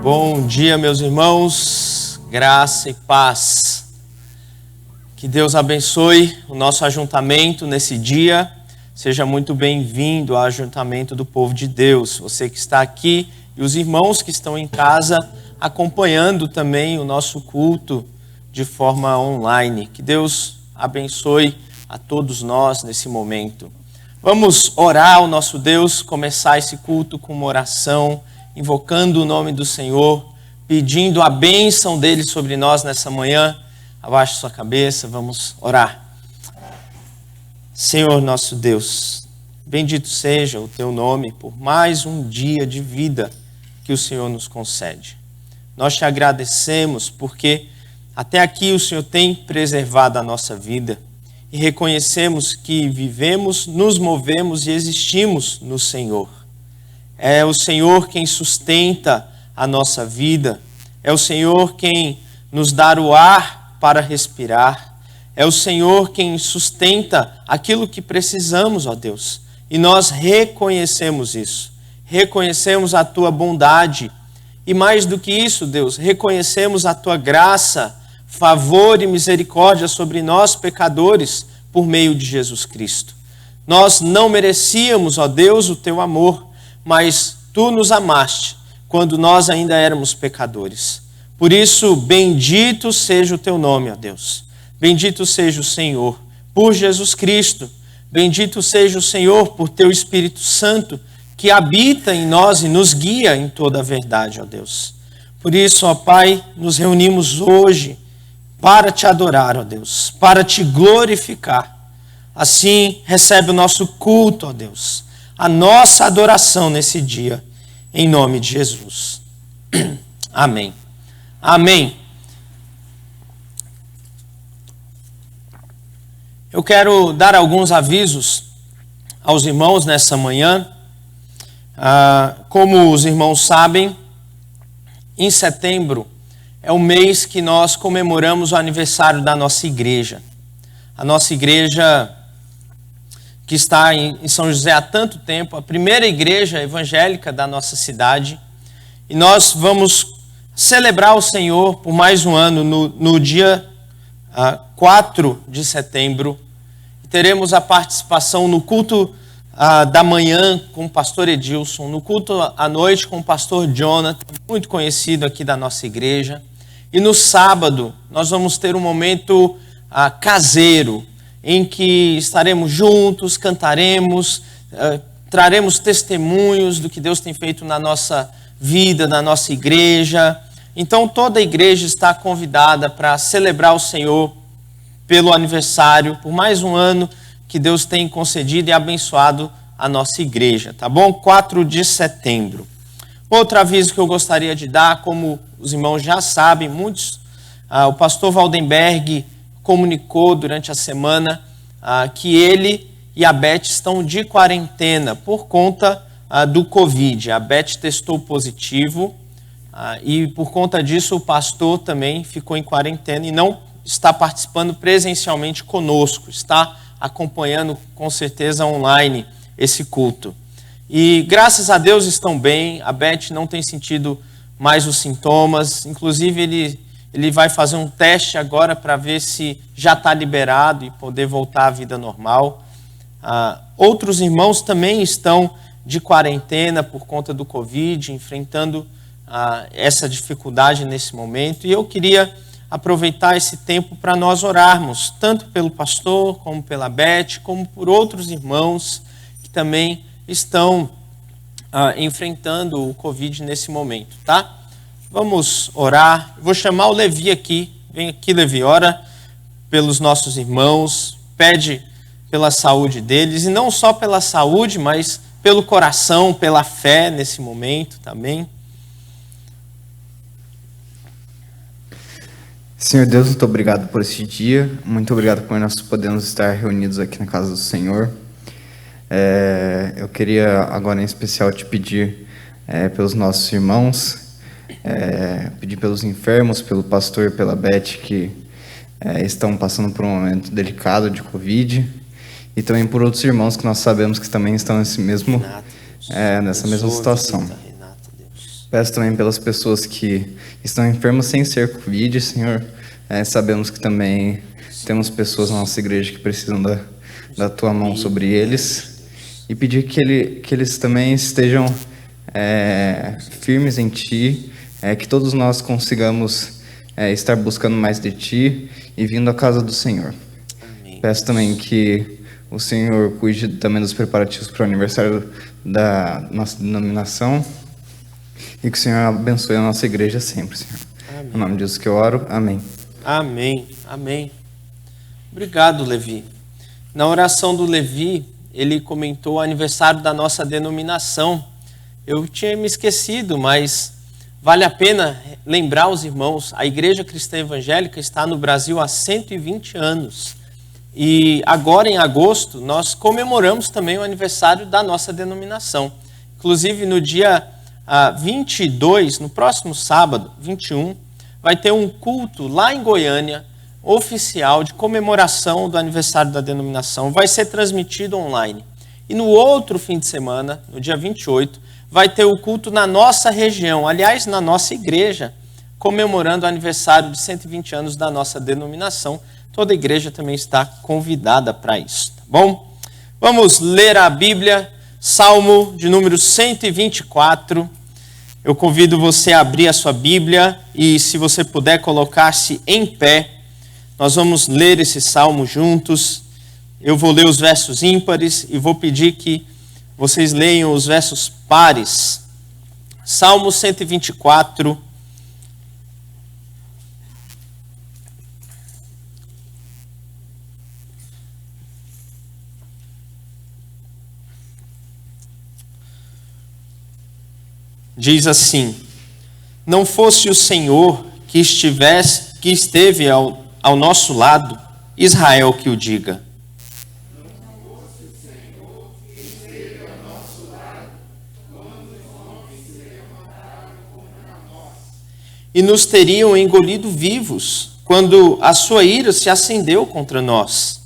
Bom dia, meus irmãos, graça e paz. Que Deus abençoe o nosso ajuntamento nesse dia. Seja muito bem-vindo ao ajuntamento do povo de Deus. Você que está aqui e os irmãos que estão em casa acompanhando também o nosso culto de forma online. Que Deus abençoe a todos nós nesse momento. Vamos orar ao nosso Deus, começar esse culto com uma oração, invocando o nome do Senhor, pedindo a bênção dele sobre nós nessa manhã. Abaixe sua cabeça, vamos orar. Senhor nosso Deus, bendito seja o teu nome por mais um dia de vida que o Senhor nos concede. Nós te agradecemos porque até aqui o Senhor tem preservado a nossa vida e reconhecemos que vivemos, nos movemos e existimos no Senhor. É o Senhor quem sustenta a nossa vida, é o Senhor quem nos dá o ar para respirar, é o Senhor quem sustenta aquilo que precisamos, ó Deus. E nós reconhecemos isso, reconhecemos a tua bondade e mais do que isso, Deus, reconhecemos a tua graça, favor e misericórdia sobre nós pecadores por meio de Jesus Cristo. Nós não merecíamos, ó Deus, o teu amor, mas tu nos amaste quando nós ainda éramos pecadores. Por isso, bendito seja o teu nome, ó Deus. Bendito seja o Senhor por Jesus Cristo. Bendito seja o Senhor por teu Espírito Santo que habita em nós e nos guia em toda a verdade, ó Deus. Por isso, ó Pai, nos reunimos hoje para te adorar, ó Deus, para te glorificar. Assim, recebe o nosso culto, ó Deus, a nossa adoração nesse dia, em nome de Jesus. Amém. Amém. Eu quero dar alguns avisos aos irmãos nessa manhã. Como os irmãos sabem, em setembro é o mês que nós comemoramos o aniversário da nossa igreja. A nossa igreja, que está em São José há tanto tempo, a primeira igreja evangélica da nossa cidade. E nós vamos celebrar o Senhor por mais um ano no dia 4 de setembro. Teremos a participação no culto da manhã com o pastor Edilson, no culto à noite com o pastor Jonathan, muito conhecido aqui da nossa igreja. E no sábado nós vamos ter um momento caseiro, em que estaremos juntos, cantaremos, traremos testemunhos do que Deus tem feito na nossa vida, na nossa igreja. Então toda a igreja está convidada para celebrar o Senhor pelo aniversário, por mais um ano que Deus tem concedido e abençoado a nossa igreja, tá bom? 4 de setembro. Outro aviso que eu gostaria de dar, como os irmãos já sabem, o pastor Valdenberg comunicou durante a semana que ele e a Beth estão de quarentena por conta do Covid. A Beth testou positivo e por conta disso o pastor também ficou em quarentena e não está participando presencialmente conosco, está acompanhando com certeza online esse culto. E graças a Deus estão bem, a Beth não tem sentido mais os sintomas, inclusive ele vai fazer um teste agora para ver se já está liberado e poder voltar à vida normal. Outros irmãos também estão de quarentena por conta do Covid, enfrentando essa dificuldade nesse momento. E eu queria aproveitar esse tempo para nós orarmos, tanto pelo pastor, como pela Beth, como por outros irmãos que também estão enfrentando o Covid nesse momento, tá? Vamos orar. Vou chamar o Levi aqui. Vem aqui, Levi, ora pelos nossos irmãos, pede pela saúde deles, e não só pela saúde, mas pelo coração, pela fé nesse momento também. Senhor Deus, muito obrigado por este dia, muito obrigado por nós podermos estar reunidos aqui na casa do Senhor. Eu queria agora em especial te pedir pelos nossos irmãos, pedir pelos enfermos, pelo pastor, pela Beth, que estão passando por um momento delicado de Covid, e também por outros irmãos que nós sabemos que também estão nessa mesma situação. Peço também pelas pessoas que estão enfermas sem ser Covid, Senhor. Sabemos que também temos pessoas na nossa igreja que precisam da Tua mão sobre eles. E pedir que eles também estejam firmes em Ti, que todos nós consigamos estar buscando mais de Ti e vindo à casa do Senhor. Amém. Peço também que o Senhor cuide também dos preparativos para o aniversário da nossa denominação e que o Senhor abençoe a nossa igreja sempre, Senhor. Amém. Em nome de Jesus que eu oro. Amém. Amém. Amém. Obrigado, Levi. Na oração do Levi, ele comentou o aniversário da nossa denominação. Eu tinha me esquecido, mas vale a pena lembrar os irmãos. A Igreja Cristã Evangélica está no Brasil há 120 anos. E agora, em agosto, nós comemoramos também o aniversário da nossa denominação. Inclusive, no dia 22, no próximo sábado, 21, vai ter um culto lá em Goiânia, oficial, de comemoração do aniversário da denominação. Vai ser transmitido online. E no outro fim de semana, no dia 28, vai ter o culto na nossa região, aliás, na nossa igreja, comemorando o aniversário de 120 anos da nossa denominação. Toda a igreja também está convidada para isso, tá bom? Vamos ler a Bíblia, Salmo de número 124. Eu convido você a abrir a sua Bíblia e, se você puder, colocar-se em pé. Nós vamos ler esse salmo juntos. Eu vou ler os versos ímpares e vou pedir que vocês leiam os versos pares. Salmo 124. Diz assim: não fosse o Senhor que esteve ao nosso lado, Israel que o diga. E nos teriam engolido vivos, quando a sua ira se acendeu contra nós.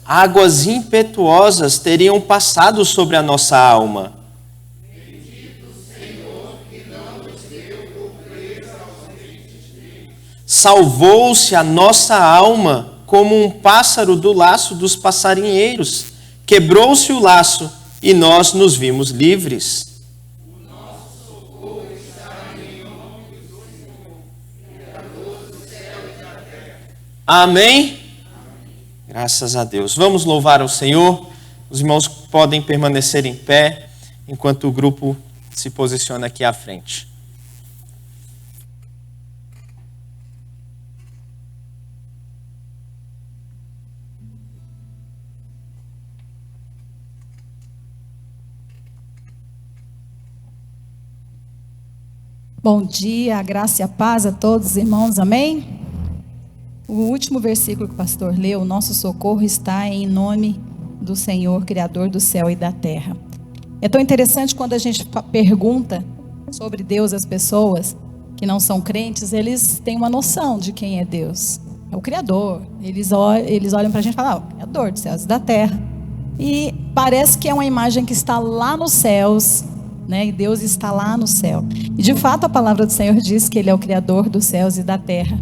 Águas impetuosas teriam passado sobre a nossa alma. Bendito o Senhor que não nos deu por presa aos dentes. Salvou-se a nossa alma como um pássaro do laço dos passarinheiros. Quebrou-se o laço e nós nos vimos livres. O nosso socorro está em nome do Senhor, Criador do céu e da terra. Amém? Graças a Deus. Vamos louvar ao Senhor. Os irmãos podem permanecer em pé enquanto o grupo se posiciona aqui à frente. Bom dia, a graça e a paz a todos, irmãos, amém? O último versículo que o pastor leu, o nosso socorro está em nome do Senhor, Criador do céu e da terra. É tão interessante quando a gente pergunta sobre Deus às pessoas que não são crentes, eles têm uma noção de quem é Deus. É o Criador. Eles olham para a gente e falam, o Criador dos céus e da terra. E parece que é uma imagem que está lá nos céus, né? E Deus está lá no céu. E de fato a palavra do Senhor diz que Ele é o Criador dos céus e da terra.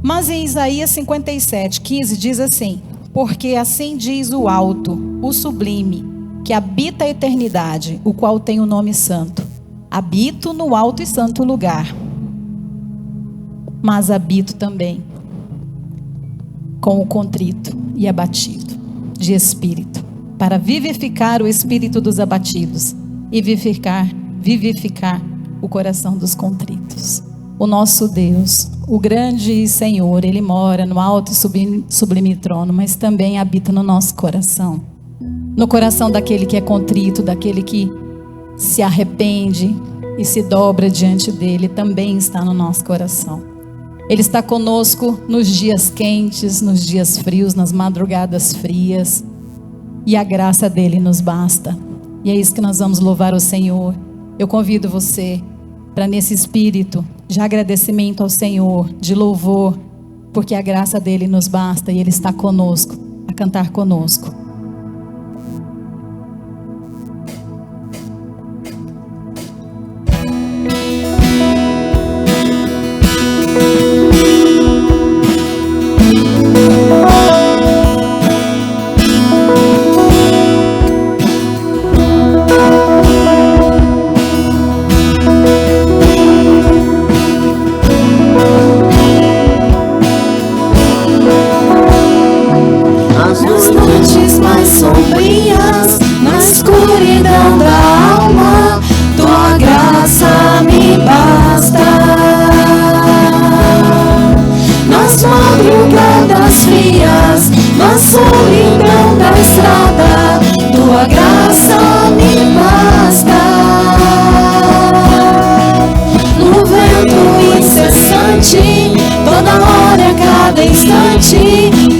Mas em Isaías 57:15 diz assim: porque assim diz o alto, o sublime, que habita a eternidade, o qual tem o nome santo. Habito no alto e santo lugar, mas habito também com o contrito e abatido de espírito, para vivificar o espírito dos abatidos e vivificar o coração dos contritos. O nosso Deus, o grande Senhor, Ele mora no alto e sublime trono, mas também habita no nosso coração. No coração daquele que é contrito, daquele que se arrepende e se dobra diante dEle, também está no nosso coração. Ele está conosco nos dias quentes, nos dias frios, nas madrugadas frias, e a graça dEle nos basta. E é isso que nós vamos louvar o Senhor. Eu convido você para, nesse espírito de agradecimento ao Senhor, de louvor, porque a graça dEle nos basta e Ele está conosco, a cantar conosco.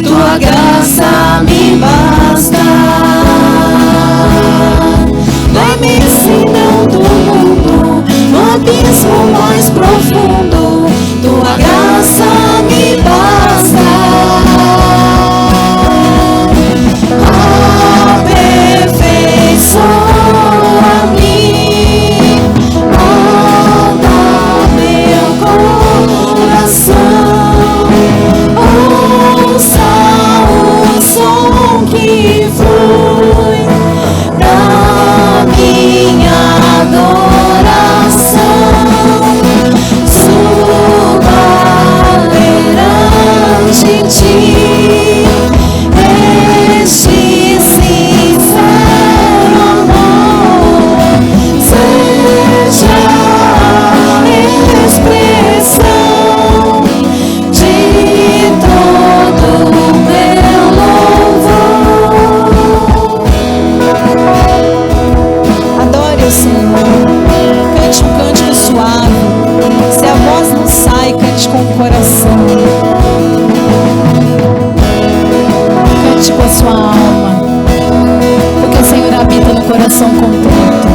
Tua graça me basta. Vai me ensinando o mundo, no abismo mais profundo. Tua graça me basta. Aperfeiçoa-me, molda meu coração. Que flui da minha adoração, suba perante ti este sincero amor, seja a expressão de todo o meu louvor. Adore o Senhor, cante um cântico suave. Se a voz não sai, cante com o coração. Cante com a sua alma, porque o Senhor habita no coração contrito.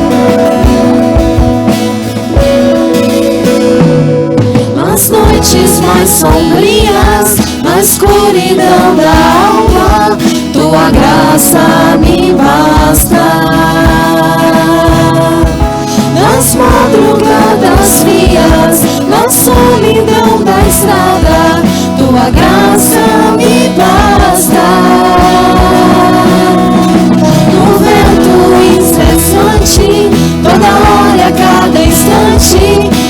Nas noites mais sombrias, na escuridão da alma, tua graça me basta. Nas madrugadas frias, na solidão da estrada, tua graça me basta. No vento incessante, toda hora, a cada instante,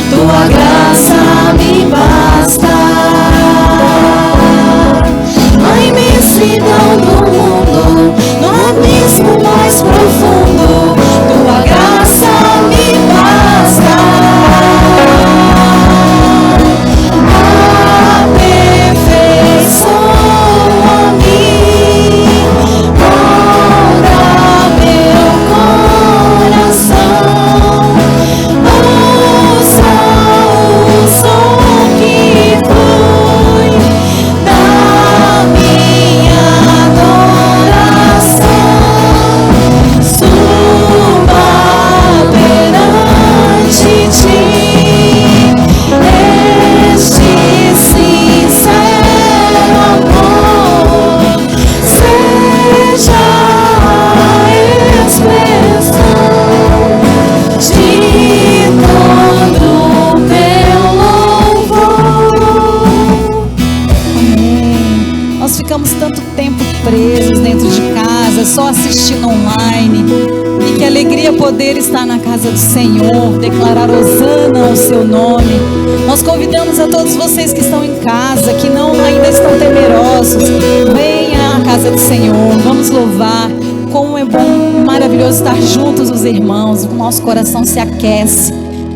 tua graça me basta. A imensidão do mundo, no abismo mais profundo, tua graça me basta. assistindo online. E que alegria poder estar na casa do Senhor, declarar hosana ao seu nome. Nós convidamos a todos vocês que estão em casa, que ainda estão temerosos, venha à casa do Senhor, vamos louvar. Como é bom, maravilhoso estar juntos os irmãos, o nosso coração se aquece.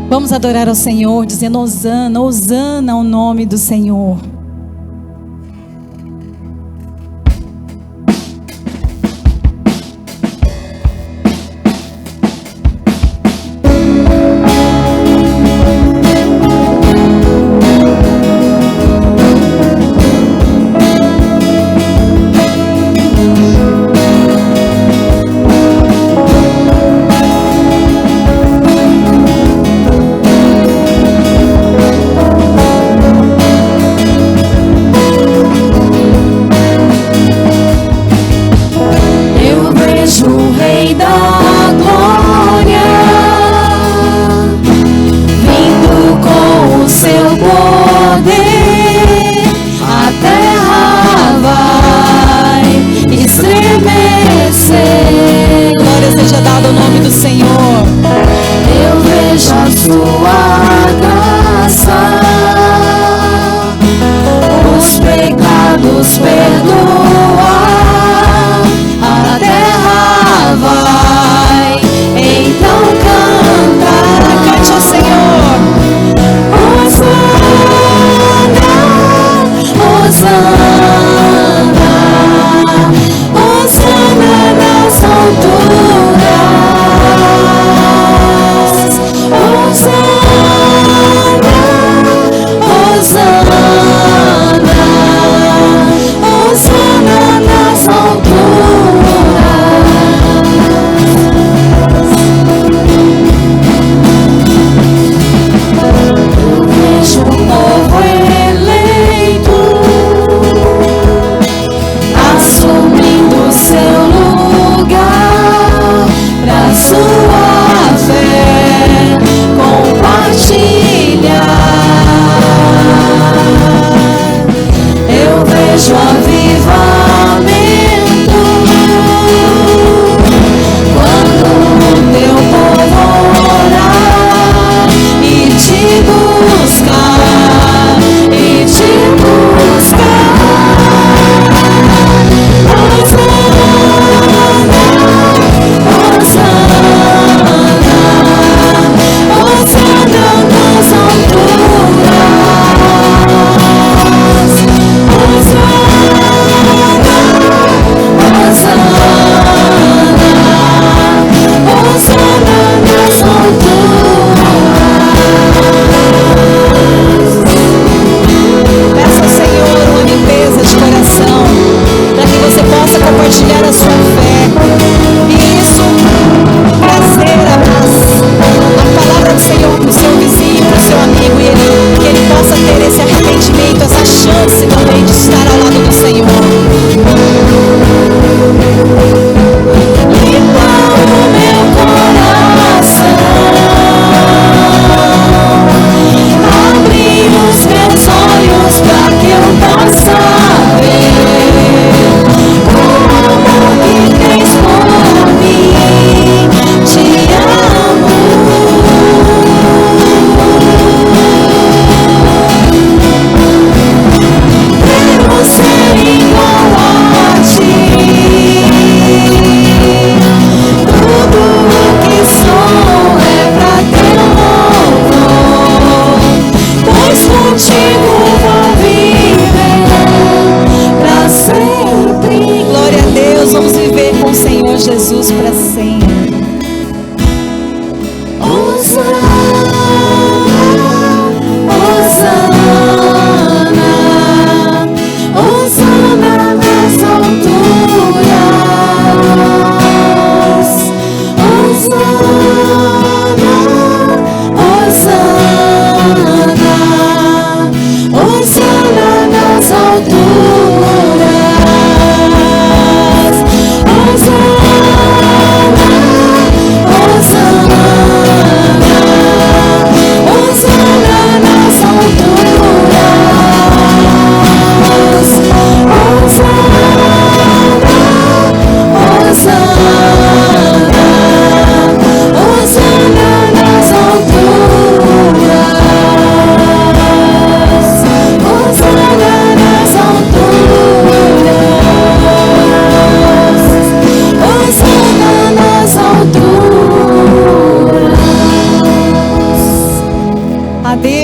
Vamos adorar ao Senhor, dizendo hosana, hosana ao nome do Senhor.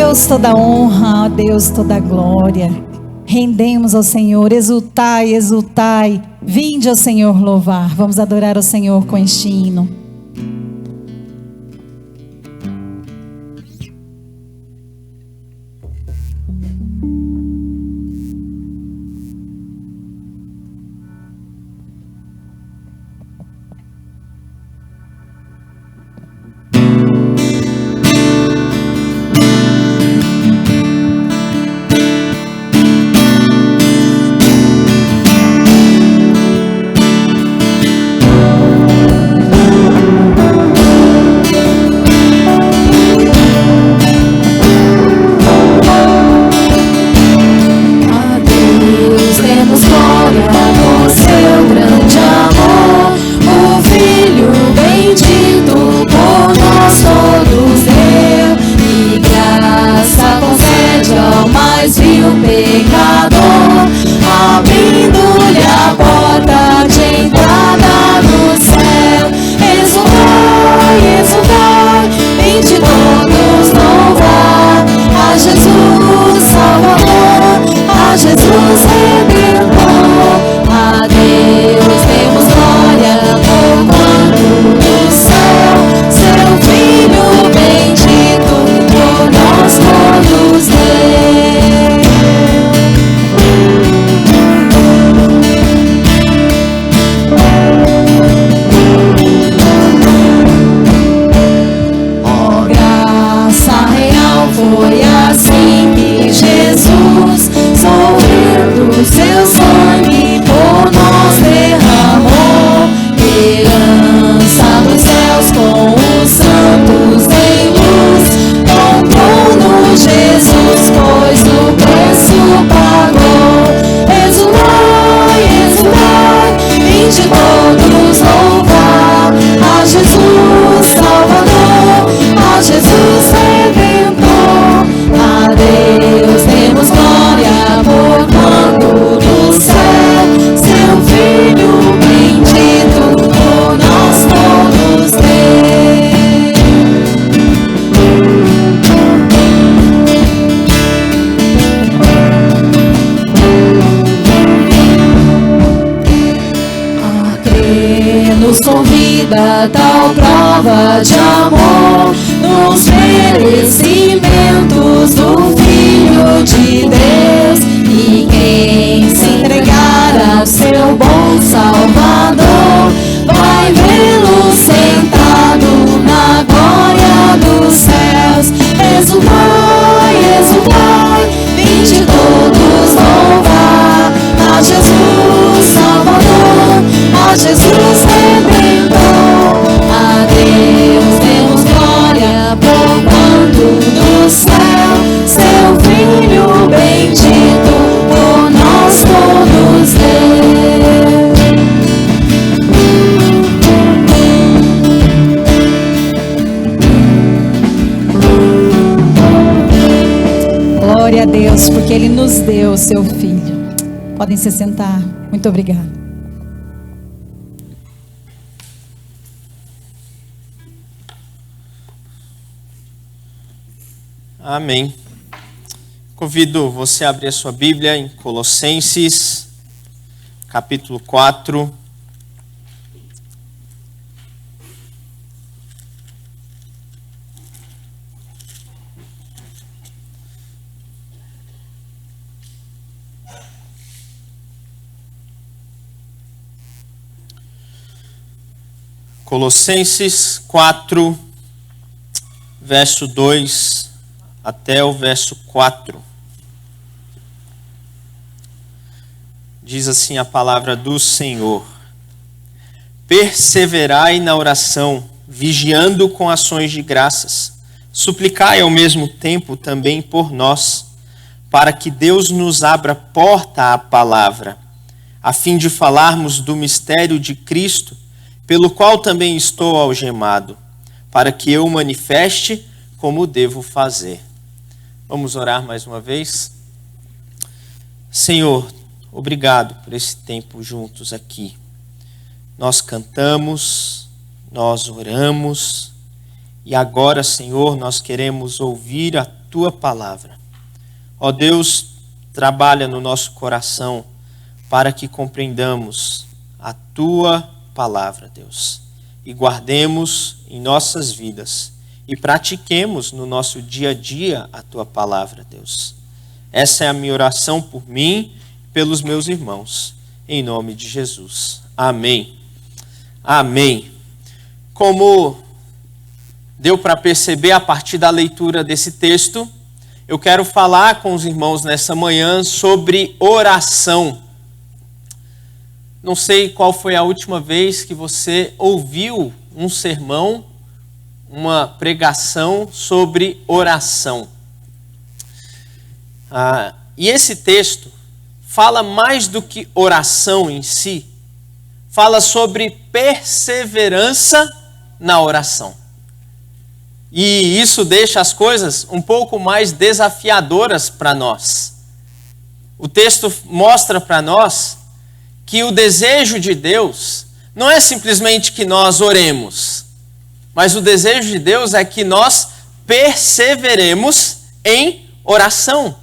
Deus toda honra, a Deus toda glória. Rendemos ao Senhor, exultai, exultai. Vinde ao Senhor louvar. Vamos adorar ao Senhor com este hino. Tal prova de amor nos merecimentos do Filho de Deus, e quem se entregar ao seu bom Salvador vai vê-lo sentado na glória dos céus. Exultai, exultai, vinde todos louvar a Jesus Salvador, a Jesus Redentor. A Deus demos glória por quanto do céu seu Filho bendito por nós todos deu. Glória a Deus, porque Ele nos deu o seu Filho. Podem se sentar. Muito obrigada. Amém. Convido você a abrir a sua Bíblia em Colossenses, capítulo 4. Colossenses 4, verso 2 até o verso 4. Diz assim a palavra do Senhor: perseverai na oração, vigiando com ações de graças. Suplicai ao mesmo tempo também por nós, para que Deus nos abra porta à palavra, a fim de falarmos do mistério de Cristo, pelo qual também estou algemado, para que eu manifeste como devo fazer. Vamos orar mais uma vez? Senhor, obrigado por esse tempo juntos aqui. Nós cantamos, nós oramos, e agora, Senhor, nós queremos ouvir a tua palavra. Ó Deus, trabalha no nosso coração para que compreendamos a tua palavra, Deus, e guardemos em nossas vidas e pratiquemos no nosso dia a dia a tua palavra, Deus. Essa é a minha oração por mim e pelos meus irmãos, em nome de Jesus. Amém. Amém. Como deu para perceber a partir da leitura desse texto, eu quero falar com os irmãos nessa manhã sobre oração. Não sei qual foi a última vez que você ouviu um sermão, uma pregação sobre oração. E esse texto fala mais do que oração em si, fala sobre perseverança na oração. E isso deixa as coisas um pouco mais desafiadoras para nós. O texto mostra para nós que o desejo de Deus não é simplesmente que nós oremos, mas o desejo de Deus é que nós perseveremos em oração.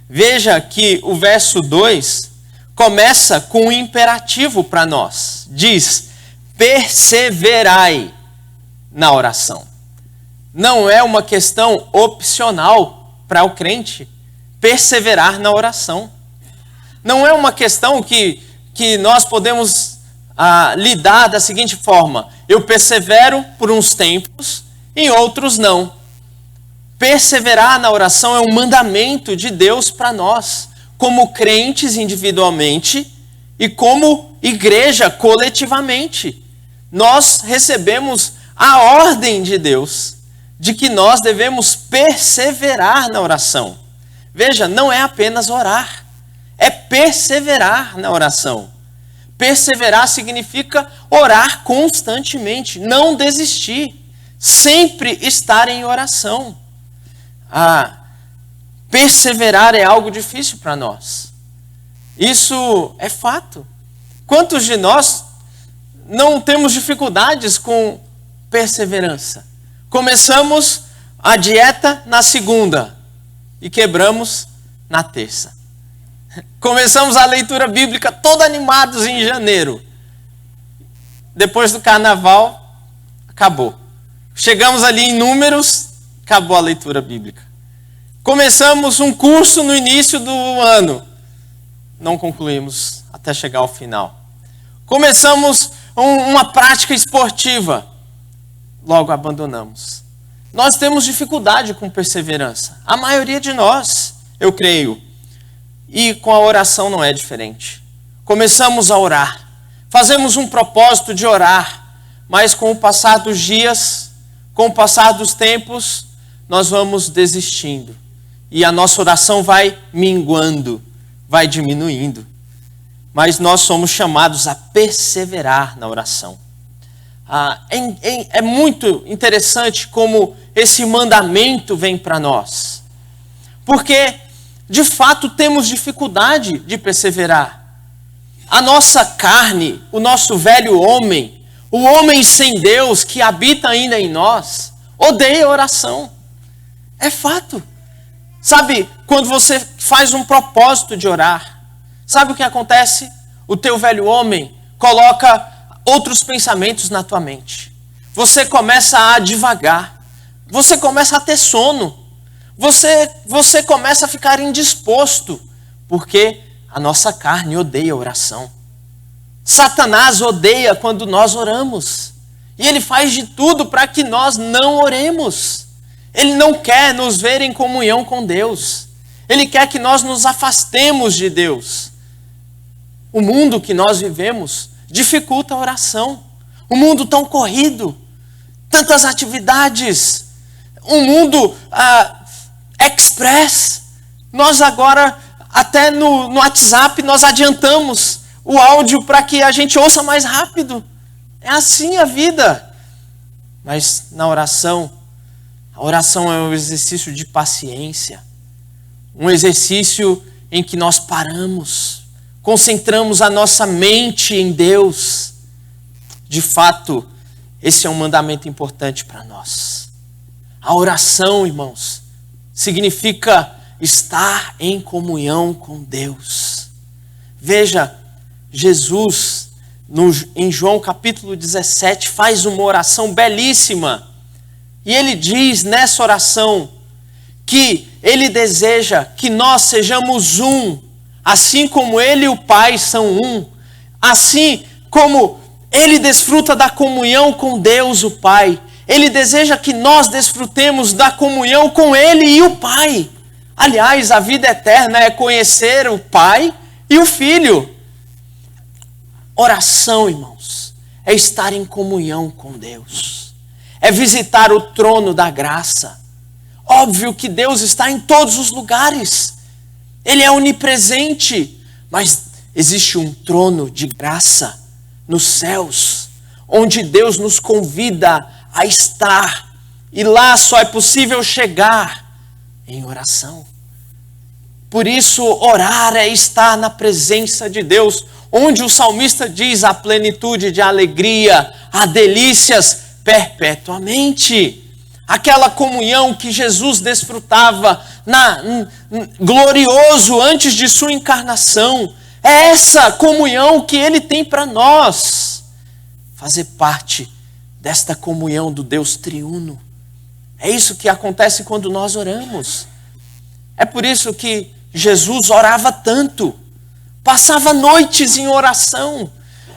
Veja que o verso 2 começa com um imperativo para nós. Diz: perseverai na oração. Não é uma questão opcional para o crente perseverar na oração. Não é uma questão que nós podemos lidar da seguinte forma: eu persevero por uns tempos, em outros não. Perseverar na oração é um mandamento de Deus para nós, como crentes individualmente e como igreja coletivamente. Nós recebemos a ordem de Deus de que nós devemos perseverar na oração. Veja, não é apenas orar, é perseverar na oração. Perseverar significa orar constantemente, não desistir, sempre estar em oração. Perseverar é algo difícil para nós. Isso é fato. Quantos de nós não temos dificuldades com perseverança? Começamos a dieta na segunda e quebramos na terça. Começamos a leitura bíblica todo animados em janeiro. Depois do carnaval, acabou. Chegamos ali em Números, acabou a leitura bíblica. Começamos um curso no início do ano, não concluímos até chegar ao final. Começamos uma prática esportiva, logo abandonamos. Nós temos dificuldade com perseverança. A maioria de nós, eu creio. E com a oração não é diferente. Começamos a orar. Fazemos um propósito de orar. Mas com o passar dos dias, com o passar dos tempos, nós vamos desistindo. E a nossa oração vai minguando, vai diminuindo. Mas nós somos chamados a perseverar na oração. É muito interessante como esse mandamento vem para nós. Porque, de fato, temos dificuldade de perseverar. A nossa carne, o nosso velho homem, o homem sem Deus que habita ainda em nós, odeia a oração. É fato. Sabe, quando você faz um propósito de orar, sabe o que acontece? O teu velho homem coloca outros pensamentos na tua mente. Você começa a divagar. Você começa a ter sono. Você começa a ficar indisposto. Porque a nossa carne odeia a oração. Satanás odeia quando nós oramos. E ele faz de tudo para que nós não oremos. Ele não quer nos ver em comunhão com Deus. Ele quer que nós nos afastemos de Deus. O mundo que nós vivemos dificulta a oração. Um mundo tão corrido, tantas atividades, um mundo express. Nós agora, até no WhatsApp, nós adiantamos o áudio para que a gente ouça mais rápido. É assim a vida. Mas na oração, a oração é um exercício de paciência. Um exercício em que nós paramos, concentramos a nossa mente em Deus. De fato, esse é um mandamento importante para nós. A oração, irmãos, significa estar em comunhão com Deus. Veja, Jesus, em João capítulo 17, faz uma oração belíssima. E ele diz nessa oração que ele deseja que nós sejamos um, assim como ele e o Pai são um, assim como ele desfruta da comunhão com Deus, o Pai. Ele deseja que nós desfrutemos da comunhão com ele e o Pai. Aliás, a vida eterna é conhecer o Pai e o Filho. Oração, irmãos, é estar em comunhão com Deus. É visitar o trono da graça. Óbvio que Deus está em todos os lugares. Ele é onipresente. Mas existe um trono de graça nos céus, onde Deus nos convida a estar. E lá só é possível chegar em oração. Por isso, orar é estar na presença de Deus, onde o salmista diz a plenitude de alegria, há delícias perpetuamente. Aquela comunhão que Jesus desfrutava glorioso antes de sua encarnação. É essa comunhão que ele tem para nós. Fazer parte desta comunhão do Deus triuno. É isso que acontece quando nós oramos. É por isso que Jesus orava tanto. Passava noites em oração.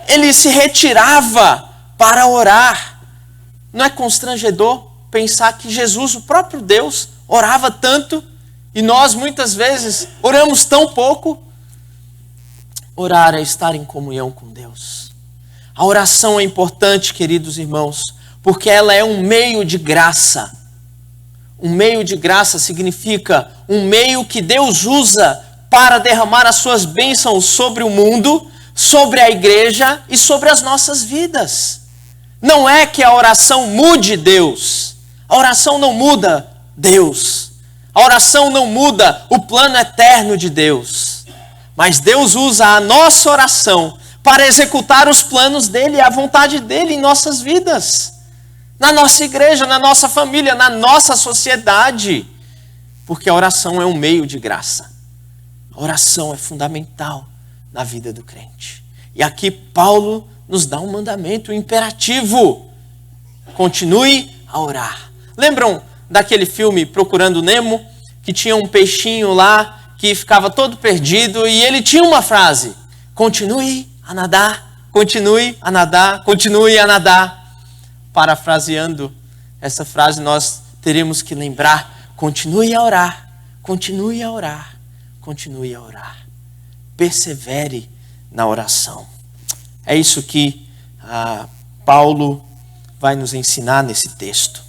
Ele se retirava para orar. Não é constrangedor pensar que Jesus, o próprio Deus, orava tanto e nós muitas vezes oramos tão pouco? Orar é estar em comunhão com Deus. A oração é importante, queridos irmãos, porque ela é um meio de graça. Um meio de graça significa um meio que Deus usa para derramar as suas bênçãos sobre o mundo, sobre a igreja e sobre as nossas vidas. Não é que a oração mude Deus. A oração não muda Deus. A oração não muda o plano eterno de Deus. Mas Deus usa a nossa oração para executar os planos dele e a vontade dele em nossas vidas. Na nossa igreja, na nossa família, na nossa sociedade. Porque a oração é um meio de graça. A oração é fundamental na vida do crente. E aqui Paulo nos dá um mandamento, um imperativo. Continue a orar. Lembram daquele filme Procurando Nemo? Que tinha um peixinho lá que ficava todo perdido e ele tinha uma frase: continue a nadar, continue a nadar, continue a nadar. Parafraseando essa frase, nós teríamos que lembrar: continue a orar, continue a orar, continue a orar. Persevere na oração. É isso que Paulo vai nos ensinar nesse texto.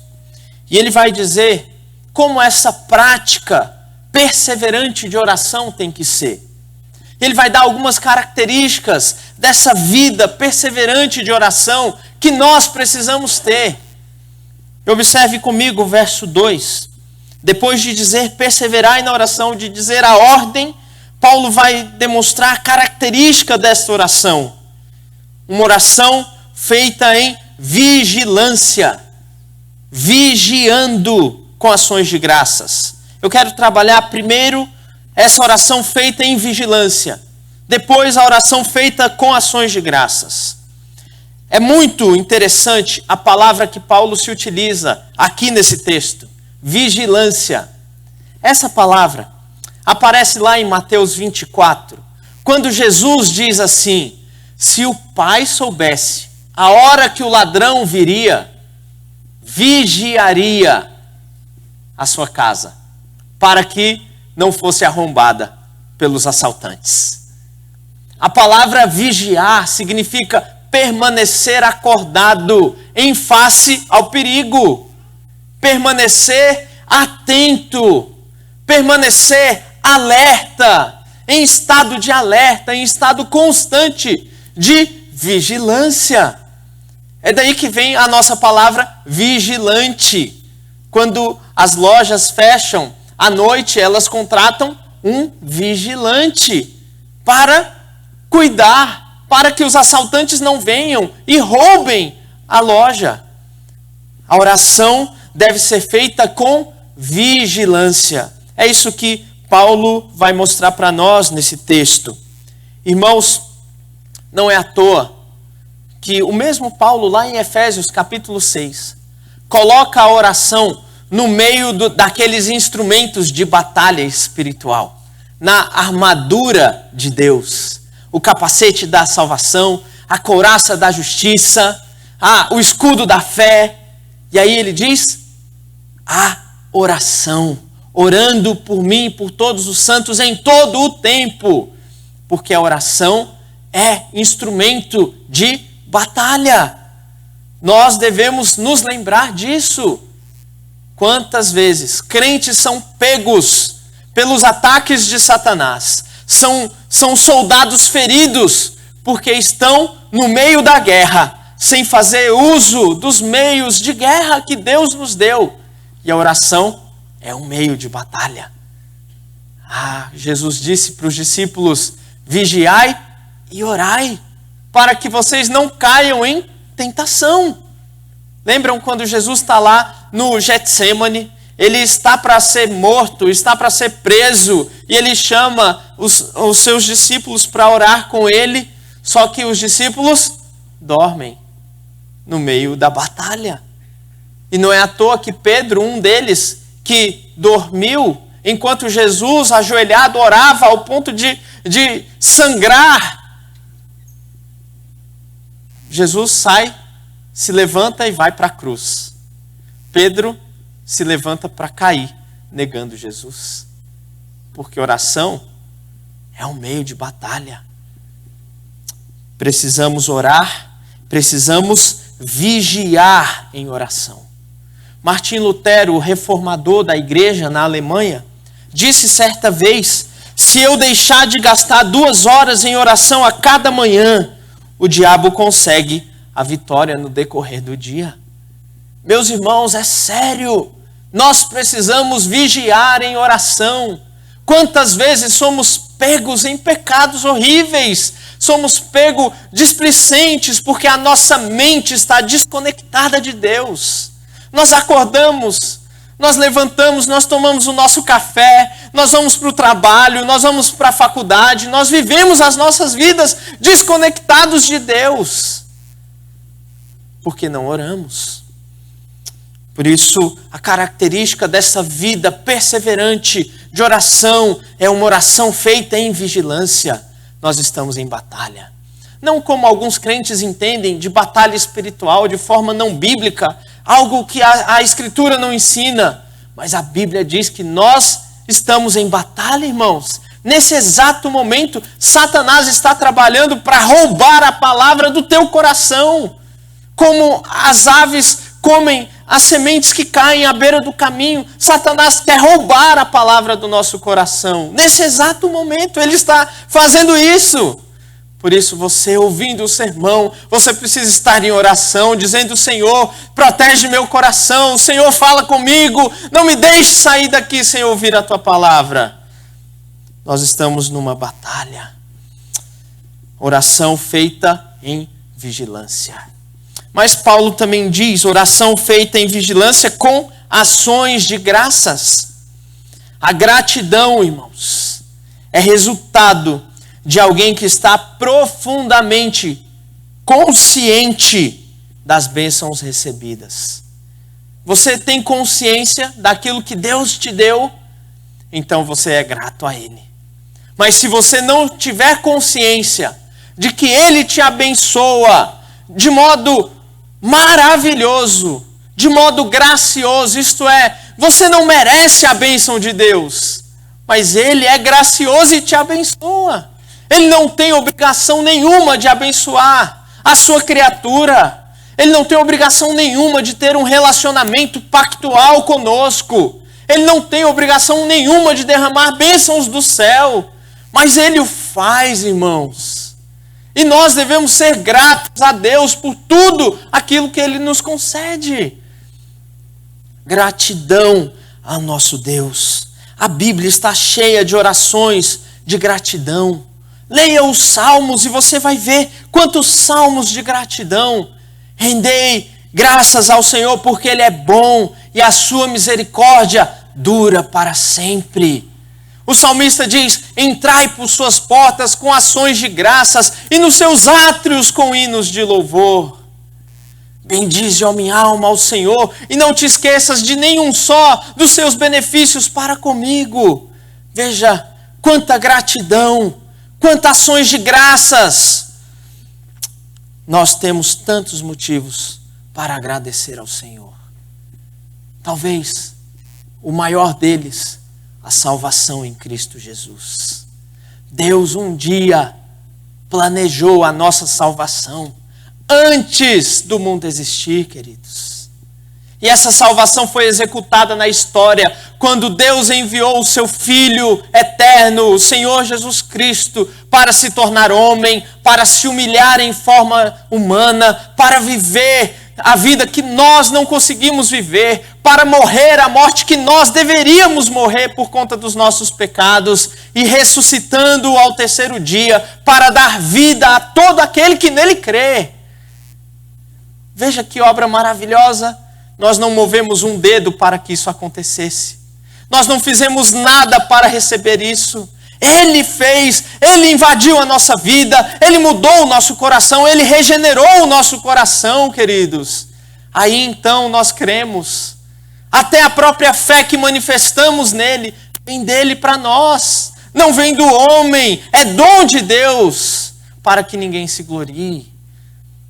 E ele vai dizer como essa prática perseverante de oração tem que ser. Ele vai dar algumas características dessa vida perseverante de oração que nós precisamos ter. Observe comigo o verso 2. Depois de dizer perseverai na oração, de dizer a ordem, Paulo vai demonstrar a característica dessa oração. Uma oração feita em vigilância, vigiando com ações de graças. Eu quero trabalhar primeiro essa oração feita em vigilância, depois a oração feita com ações de graças. É muito interessante a palavra que Paulo se utiliza aqui nesse texto, vigilância. Essa palavra aparece lá em Mateus 24, quando Jesus diz assim: se o Pai soubesse a hora que o ladrão viria, vigiaria a sua casa, para que não fosse arrombada pelos assaltantes. A palavra vigiar significa permanecer acordado em face ao perigo, permanecer atento, permanecer alerta, em estado de alerta, em estado constante de vigilância. É daí que vem a nossa palavra vigilante. Quando as lojas fecham à noite, elas contratam um vigilante para cuidar, para que os assaltantes não venham e roubem a loja. A oração deve ser feita com vigilância. É isso que Paulo vai mostrar para nós nesse texto. Irmãos, não é à toa que o mesmo Paulo, lá em Efésios capítulo 6, coloca a oração no meio daqueles instrumentos de batalha espiritual, na armadura de Deus, o capacete da salvação, a couraça da justiça, o escudo da fé. E aí ele diz, a oração, orando por mim e por todos os santos em todo o tempo, porque a oração é instrumento de batalha. Nós devemos nos lembrar disso. Quantas vezes crentes são pegos pelos ataques de Satanás, são soldados feridos, porque estão no meio da guerra, sem fazer uso dos meios de guerra que Deus nos deu. E a oração é um meio de batalha. Jesus disse para os discípulos, vigiai e orai, para que vocês não caiam em tentação. Lembram quando Jesus está lá no Getsêmani? Ele está para ser morto, está para ser preso, e ele chama os seus discípulos para orar com ele, só que os discípulos dormem no meio da batalha. E não é à toa que Pedro, um deles, que dormiu, enquanto Jesus, ajoelhado, orava ao ponto de sangrar. Jesus sai, se levanta e vai para a cruz. Pedro se levanta para cair, negando Jesus. Porque oração é um meio de batalha. Precisamos orar, precisamos vigiar em oração. Martim Lutero, o reformador da igreja na Alemanha, disse certa vez, se eu deixar de gastar 2 horas em oração a cada manhã, o diabo consegue a vitória no decorrer do dia. Meus irmãos, é sério. Nós precisamos vigiar em oração. Quantas vezes somos pegos em pecados horríveis? Somos pegos displicentes porque a nossa mente está desconectada de Deus. Nós acordamos, nós levantamos, nós tomamos o nosso café, nós vamos para o trabalho, nós vamos para a faculdade, nós vivemos as nossas vidas desconectados de Deus. Porque não oramos. Por isso, a característica dessa vida perseverante de oração é uma oração feita em vigilância. Nós estamos em batalha. Não como alguns crentes entendem, de batalha espiritual, de forma não bíblica, algo que a Escritura não ensina. Mas a Bíblia diz que nós estamos em batalha, irmãos. Nesse exato momento, Satanás está trabalhando para roubar a palavra do teu coração. Como as aves comem as sementes que caem à beira do caminho, Satanás quer roubar a palavra do nosso coração. Nesse exato momento, ele está fazendo isso. Por isso, você ouvindo o sermão, você precisa estar em oração, dizendo, Senhor, protege meu coração, Senhor, fala comigo, não me deixe sair daqui sem ouvir a tua palavra. Nós estamos numa batalha. Oração feita em vigilância. Mas Paulo também diz, oração feita em vigilância com ações de graças. A gratidão, irmãos, é resultado de alguém que está profundamente consciente das bênçãos recebidas. Você tem consciência daquilo que Deus te deu, então você é grato a Ele. Mas se você não tiver consciência de que Ele te abençoa de modo maravilhoso, de modo gracioso, isto é, você não merece a bênção de Deus, mas Ele é gracioso e te abençoa. Ele não tem obrigação nenhuma de abençoar a sua criatura. Ele não tem obrigação nenhuma de ter um relacionamento pactual conosco. Ele não tem obrigação nenhuma de derramar bênçãos do céu. Mas Ele o faz, irmãos. E nós devemos ser gratos a Deus por tudo aquilo que Ele nos concede. Gratidão ao nosso Deus. A Bíblia está cheia de orações de gratidão. Leia os salmos e você vai ver quantos salmos de gratidão. Rendei graças ao Senhor porque Ele é bom e a sua misericórdia dura para sempre. O salmista diz: entrai por suas portas com ações de graças e nos seus átrios com hinos de louvor. Bendize, ó minha alma, ao Senhor, e não te esqueças de nenhum só dos seus benefícios para comigo. Veja quanta gratidão, quantas ações de graças. Nós temos tantos motivos para agradecer ao Senhor. Talvez o maior deles, a salvação em Cristo Jesus. Deus um dia planejou a nossa salvação antes do mundo existir, queridos. E essa salvação foi executada na história quando Deus enviou o seu Filho eterno, o Senhor Jesus Cristo, para se tornar homem, para se humilhar em forma humana, para viver a vida que nós não conseguimos viver, para morrer a morte que nós deveríamos morrer por conta dos nossos pecados, e ressuscitando ao terceiro dia, para dar vida a todo aquele que nele crê. Veja que obra maravilhosa. Nós não movemos um dedo para que isso acontecesse. Nós não fizemos nada para receber isso. Ele fez, Ele invadiu a nossa vida, Ele mudou o nosso coração, Ele regenerou o nosso coração, queridos. Aí então nós cremos. Até a própria fé que manifestamos nele, vem dele para nós. Não vem do homem, é dom de Deus, para que ninguém se glorie.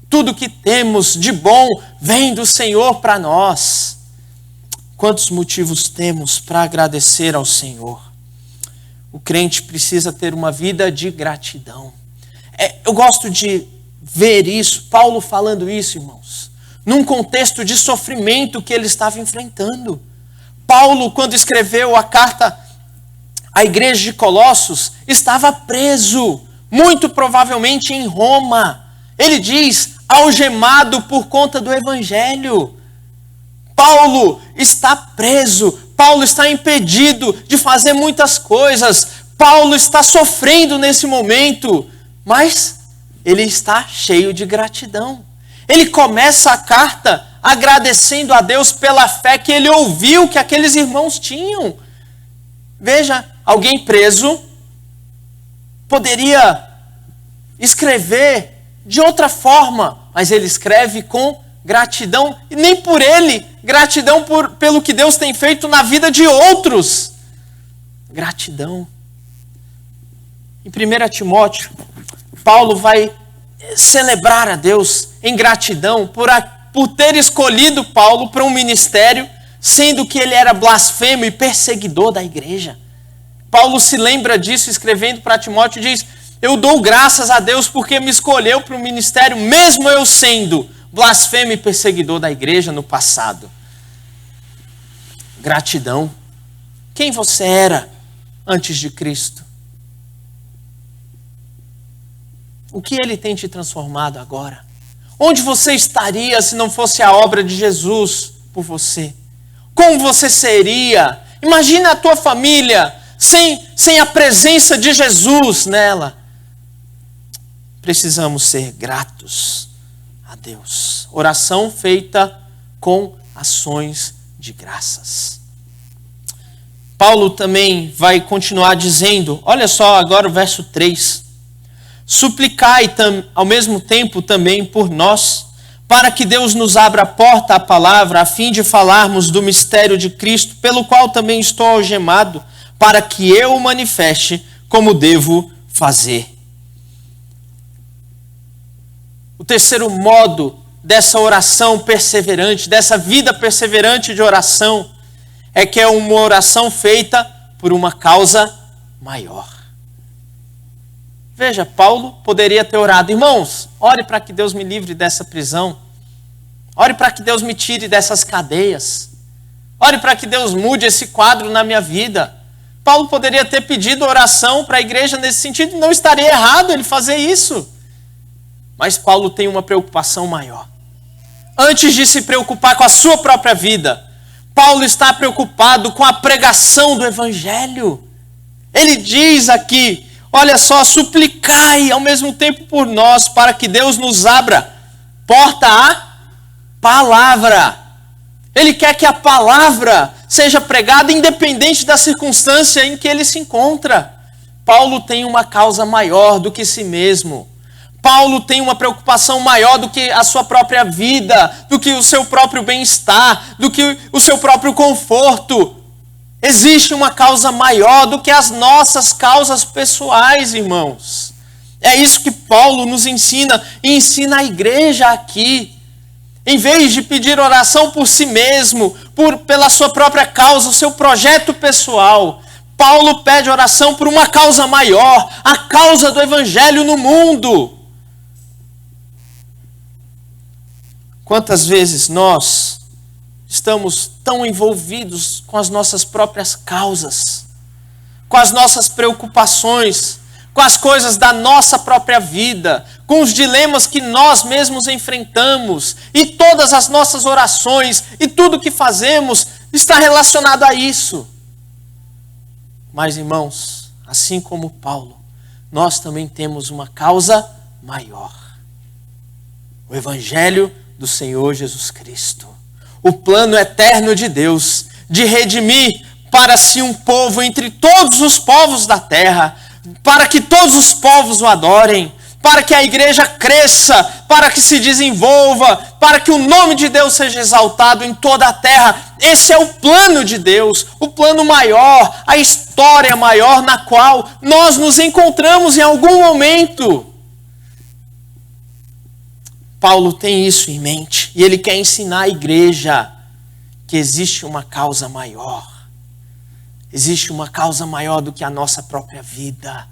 Tudo que temos de bom vem do Senhor para nós. Quantos motivos temos para agradecer ao Senhor? O crente precisa ter uma vida de gratidão. Eu gosto de ver isso, Paulo falando isso, irmãos, num contexto de sofrimento que ele estava enfrentando. Paulo, quando escreveu a carta à igreja de Colossos, estava preso, muito provavelmente em Roma. Ele diz: algemado por conta do evangelho. Paulo está preso, Paulo está impedido de fazer muitas coisas, Paulo está sofrendo nesse momento, mas ele está cheio de gratidão. Ele começa a carta agradecendo a Deus pela fé que ele ouviu que aqueles irmãos tinham. Veja, alguém preso poderia escrever de outra forma, mas ele escreve com gratidão, e nem por ele, gratidão pelo que Deus tem feito na vida de outros. Gratidão. Em 1 Timóteo, Paulo vai celebrar a Deus em gratidão por ter escolhido Paulo para um ministério, sendo que ele era blasfemo e perseguidor da igreja. Paulo se lembra disso, escrevendo para Timóteo, diz: eu dou graças a Deus porque me escolheu para o ministério, mesmo eu sendo blasfemo e perseguidor da igreja no passado. Gratidão. Quem você era antes de Cristo? O que Ele tem te transformado agora? Onde você estaria se não fosse a obra de Jesus por você? Como você seria? Imagina a tua família sem a presença de Jesus nela. Precisamos ser gratos a Deus. Oração feita com ações de graças. Paulo também vai continuar dizendo, olha só agora o verso 3. Suplicai ao mesmo tempo também por nós, para que Deus nos abra a porta à palavra, a fim de falarmos do mistério de Cristo, pelo qual também estou algemado, para que eu o manifeste como devo fazer. O terceiro modo dessa oração perseverante, dessa vida perseverante de oração, é que é uma oração feita por uma causa maior. Veja, Paulo poderia ter orado: irmãos, ore para que Deus me livre dessa prisão. Ore para que Deus me tire dessas cadeias. Ore para que Deus mude esse quadro na minha vida. Paulo poderia ter pedido oração para a igreja nesse sentido, e não estaria errado ele fazer isso. Mas Paulo tem uma preocupação maior. Antes de se preocupar com a sua própria vida, Paulo está preocupado com a pregação do evangelho. Ele diz aqui, olha só, suplicai ao mesmo tempo por nós, para que Deus nos abra porta à palavra. Ele quer que a palavra seja pregada independente da circunstância em que ele se encontra. Paulo tem uma causa maior do que si mesmo. Paulo tem uma preocupação maior do que a sua própria vida, do que o seu próprio bem-estar, do que o seu próprio conforto. Existe uma causa maior do que as nossas causas pessoais, irmãos. É isso que Paulo nos ensina e ensina a igreja aqui. Em vez de pedir oração por si mesmo, pela sua própria causa, o seu projeto pessoal, Paulo pede oração por uma causa maior, a causa do evangelho no mundo. Quantas vezes nós estamos tão envolvidos com as nossas próprias causas, com as nossas preocupações, com as coisas da nossa própria vida, com os dilemas que nós mesmos enfrentamos, e todas as nossas orações e tudo que fazemos está relacionado a isso. Mas, irmãos, assim como Paulo, nós também temos uma causa maior. O Evangelho do Senhor Jesus Cristo. O plano eterno de Deus de redimir para si um povo entre todos os povos da terra, para que todos os povos o adorem, para que a igreja cresça, para que se desenvolva, para que o nome de Deus seja exaltado em toda a terra. Esse é o plano de Deus, o plano maior, a história maior na qual nós nos encontramos em algum momento. Paulo tem isso em mente e ele quer ensinar a igreja que existe uma causa maior. Existe uma causa maior do que a nossa própria vida,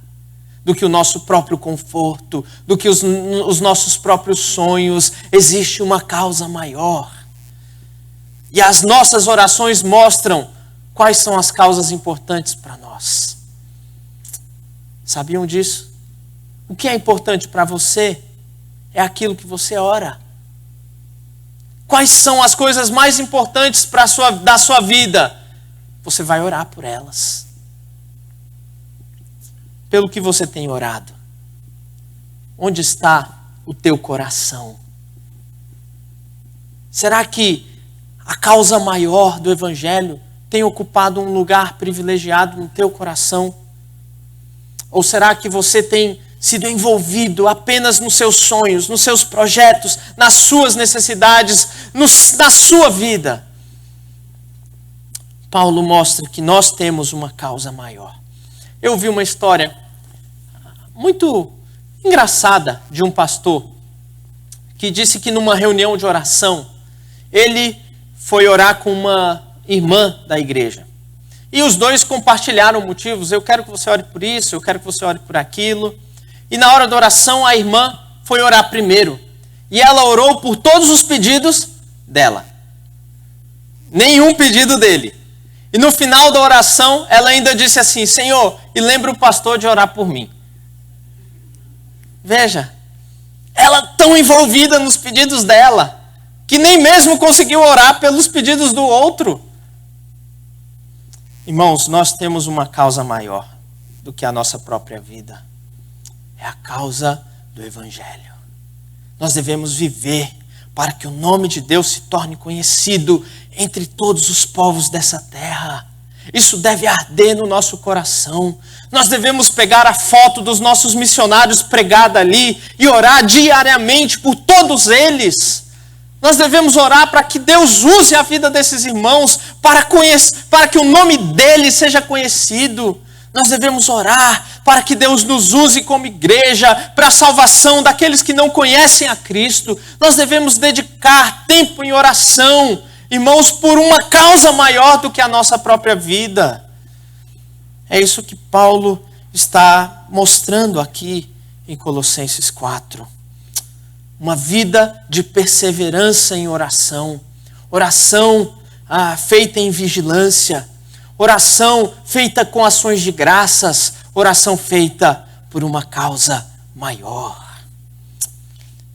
do que o nosso próprio conforto, do que os nossos próprios sonhos. Existe uma causa maior. E as nossas orações mostram quais são as causas importantes para nós. Sabiam disso? O que é importante para você é aquilo que você ora. Quais são as coisas mais importantes da sua vida? Você vai orar por elas. Pelo que você tem orado? Onde está o teu coração? Será que a causa maior do Evangelho tem ocupado um lugar privilegiado no teu coração? Ou será que você tem sido envolvido apenas nos seus sonhos, nos seus projetos, nas suas necessidades, na sua vida? Paulo mostra que nós temos uma causa maior. Eu vi uma história muito engraçada de um pastor que disse que numa reunião de oração, ele foi orar com uma irmã da igreja. E os dois compartilharam motivos. Eu quero que você ore por isso, eu quero que você ore por aquilo. E na hora da oração, a irmã foi orar primeiro. E ela orou por todos os pedidos dela. Nenhum pedido dele. E no final da oração, ela ainda disse assim: Senhor, e lembra o pastor de orar por mim. Veja, ela tão envolvida nos pedidos dela, que nem mesmo conseguiu orar pelos pedidos do outro. Irmãos, nós temos uma causa maior do que a nossa própria vida. É a causa do Evangelho. Nós devemos viver para que o nome de Deus se torne conhecido entre todos os povos dessa terra. Isso deve arder no nosso coração. Nós devemos pegar a foto dos nossos missionários pregada ali e orar diariamente por todos eles. Nós devemos orar para que Deus use a vida desses irmãos para que o nome deles seja conhecido. Nós devemos orar para que Deus nos use como igreja para a salvação daqueles que não conhecem a Cristo. Nós devemos dedicar tempo em oração, irmãos, por uma causa maior do que a nossa própria vida. É isso que Paulo está mostrando aqui em Colossenses 4. Uma vida de perseverança em oração. Oração feita em vigilância. Oração feita com ações de graças. Oração feita por uma causa maior.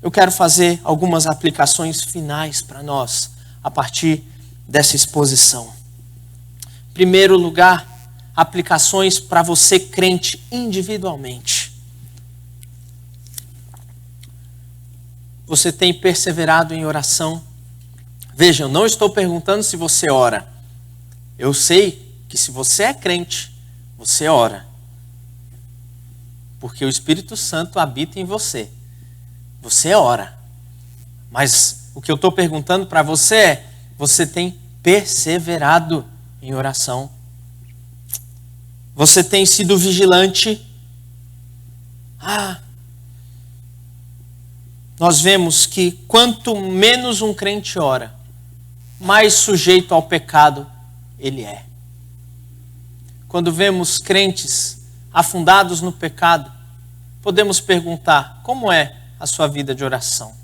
Eu quero fazer algumas aplicações finais para nós a partir dessa exposição. Em primeiro lugar, aplicações para você crente individualmente. Você tem perseverado em oração? Veja, eu não estou perguntando se você ora. Eu sei que se você é crente, você ora. Porque o Espírito Santo habita em você. Você ora. Mas o que eu estou perguntando para você é, você tem perseverado em oração? Você tem sido vigilante? Nós vemos que quanto menos um crente ora, mais sujeito ao pecado ele é. Quando vemos crentes afundados no pecado, podemos perguntar, como é a sua vida de oração?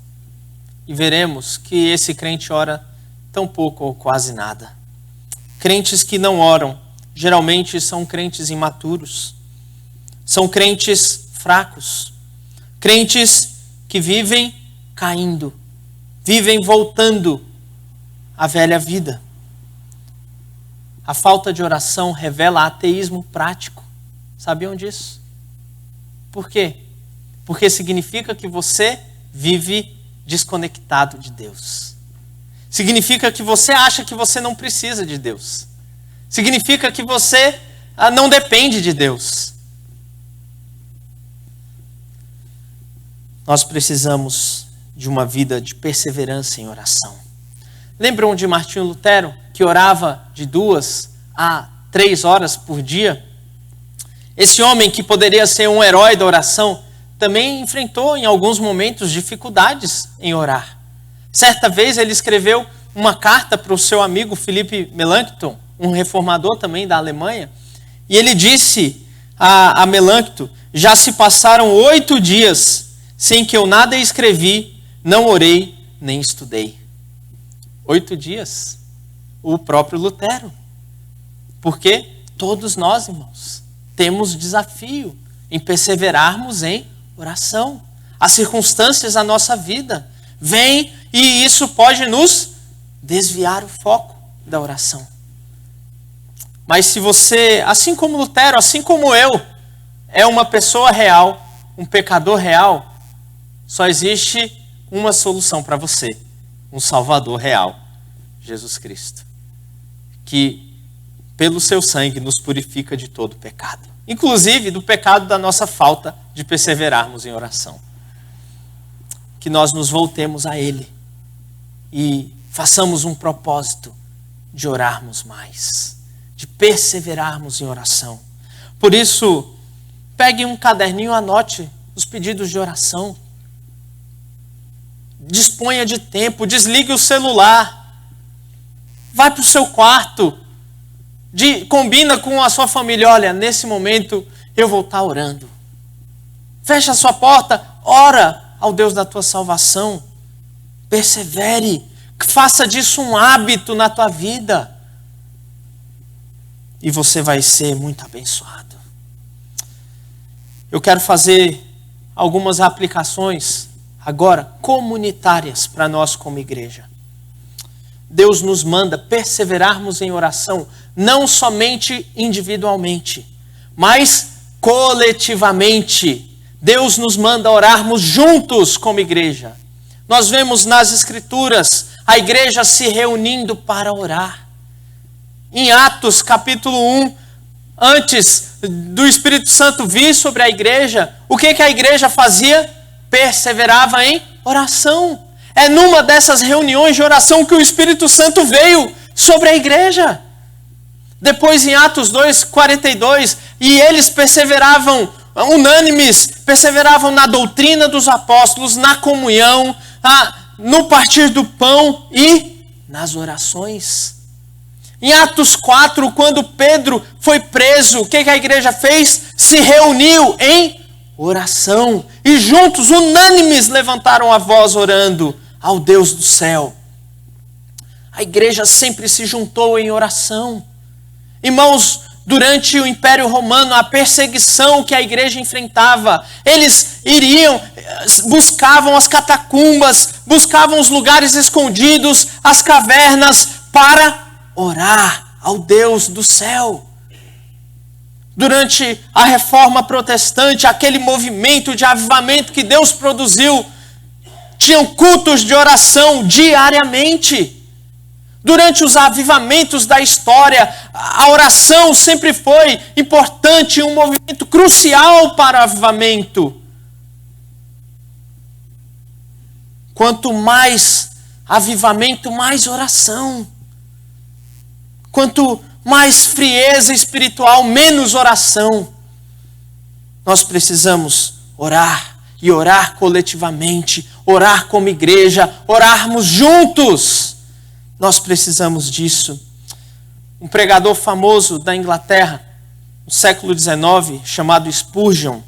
E veremos que esse crente ora tão pouco ou quase nada. Crentes que não oram, geralmente são crentes imaturos. São crentes fracos. Crentes que vivem caindo. Vivem voltando à velha vida. A falta de oração revela ateísmo prático. Sabiam disso? Por quê? Porque significa que você vive desconectado de Deus. Significa que você acha que você não precisa de Deus. Significa que você não depende de Deus. Nós precisamos de uma vida de perseverança em oração. Lembram de Martinho Lutero, que orava de 2 a 3 horas por dia? Esse homem, que poderia ser um herói da oração, também enfrentou em alguns momentos dificuldades em orar. Certa vez ele escreveu uma carta para o seu amigo Philippe Melanchthon, um reformador também da Alemanha, e ele disse a Melanchthon: já se passaram 8 dias sem que eu nada escrevi, não orei, nem estudei. 8 dias. O próprio Lutero. Porque todos nós, irmãos, temos desafio em perseverarmos em oração. As circunstâncias da nossa vida vêm e isso pode nos desviar o foco da oração. Mas se você, assim como Lutero, assim como eu, é uma pessoa real, um pecador real, só existe uma solução para você: um Salvador real, Jesus Cristo, que pelo seu sangue nos purifica de todo pecado, inclusive do pecado da nossa falta de perseverarmos em oração. Que nós nos voltemos a Ele e façamos um propósito de orarmos mais, de perseverarmos em oração. Por isso, pegue um caderninho, anote os pedidos de oração. Disponha de tempo, desligue o celular. Vai para o seu quarto. Combina com a sua família: olha, nesse momento eu vou estar orando. Fecha a sua porta, ora ao Deus da tua salvação. Persevere, faça disso um hábito na tua vida. E você vai ser muito abençoado. Eu quero fazer algumas aplicações agora comunitárias para nós como igreja. Deus nos manda perseverarmos em oração, não somente individualmente, mas coletivamente. Deus nos manda orarmos juntos como igreja. Nós vemos nas Escrituras a igreja se reunindo para orar. Em Atos capítulo 1, antes do Espírito Santo vir sobre a igreja, o que a igreja fazia? Perseverava em oração. É numa dessas reuniões de oração que o Espírito Santo veio sobre a igreja. Depois em Atos 2:42, e eles perseveravam unânimes, perseveravam na doutrina dos apóstolos, na comunhão, no partir do pão e nas orações. Em Atos 4, quando Pedro foi preso, o que a igreja fez? Se reuniu em oração. E juntos, unânimes, levantaram a voz orando ao Deus do céu. A igreja sempre se juntou em oração. Irmãos, durante o Império Romano, a perseguição que a igreja enfrentava, eles iriam, buscavam as catacumbas, buscavam os lugares escondidos, as cavernas, para orar ao Deus do céu. Durante a Reforma Protestante, aquele movimento de avivamento que Deus produziu, tinham cultos de oração diariamente. Durante os avivamentos da história, a oração sempre foi importante, um movimento crucial para o avivamento. Quanto mais avivamento, mais oração. Quanto mais frieza espiritual, menos oração. Nós precisamos orar e orar coletivamente, orar como igreja, orarmos juntos. Nós precisamos disso. Um pregador famoso da Inglaterra, no século XIX, chamado Spurgeon,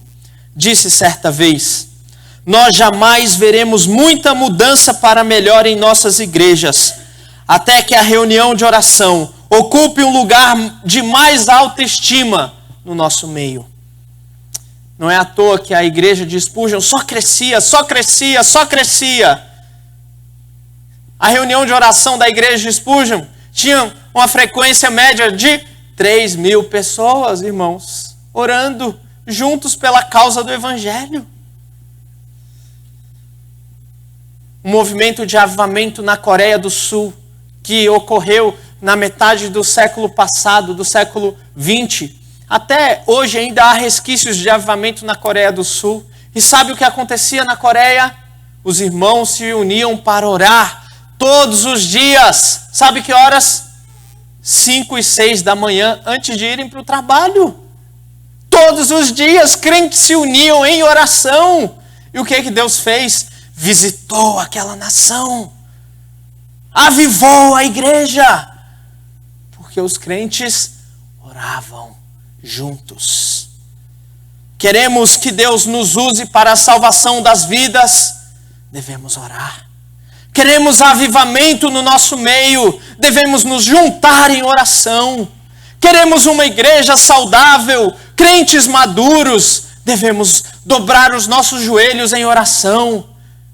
disse certa vez: nós jamais veremos muita mudança para melhor em nossas igrejas, até que a reunião de oração ocupe um lugar de mais alta estima no nosso meio. Não é à toa que a igreja de Spurgeon só crescia, só crescia, só crescia. A reunião de oração da igreja de Spurgeon tinha uma frequência média de 3.000 pessoas, irmãos, orando juntos pela causa do Evangelho. Um movimento de avivamento na Coreia do Sul, que ocorreu na metade do século passado, do século XX. Até hoje ainda há resquícios de avivamento na Coreia do Sul. E sabe o que acontecia na Coreia? Os irmãos se uniam para orar todos os dias. Sabe que horas? 5 e 6 da manhã, antes de irem para o trabalho. Todos os dias, crentes se uniam em oração. E o que Deus fez? Visitou aquela nação. Avivou a igreja. Porque os crentes oravam juntos. Queremos que Deus nos use para a salvação das vidas? Devemos orar. Queremos avivamento no nosso meio? Devemos nos juntar em oração. Queremos uma igreja saudável, crentes maduros? Devemos dobrar os nossos joelhos em oração.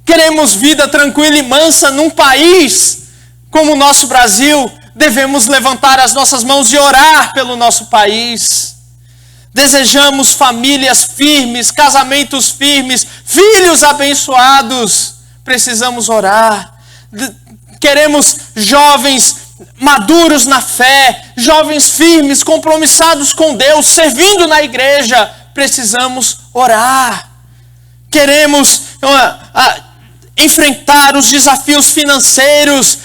Queremos vida tranquila e mansa num país como o nosso Brasil? Devemos levantar as nossas mãos e orar pelo nosso país. Desejamos famílias firmes, casamentos firmes, filhos abençoados. Precisamos orar. Queremos jovens maduros na fé, jovens firmes, compromissados com Deus, servindo na igreja. Precisamos orar. Queremos enfrentar os desafios financeiros,